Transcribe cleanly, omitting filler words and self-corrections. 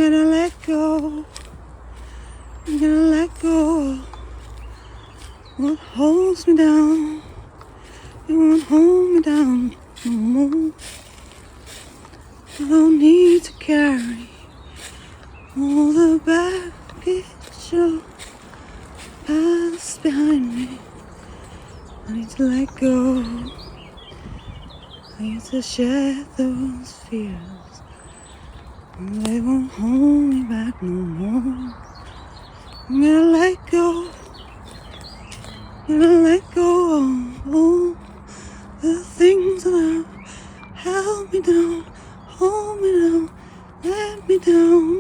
gonna let go. I'm gonna let go of what holds me down. It won't hold me down no more. I don't need to carry all the baggage of past behind me. I need to let go. I need to shed those fears. They won't hold me back no more. I'm gonna let go. I'm gonna let go of all the things that have held me down, hold me down, let me down.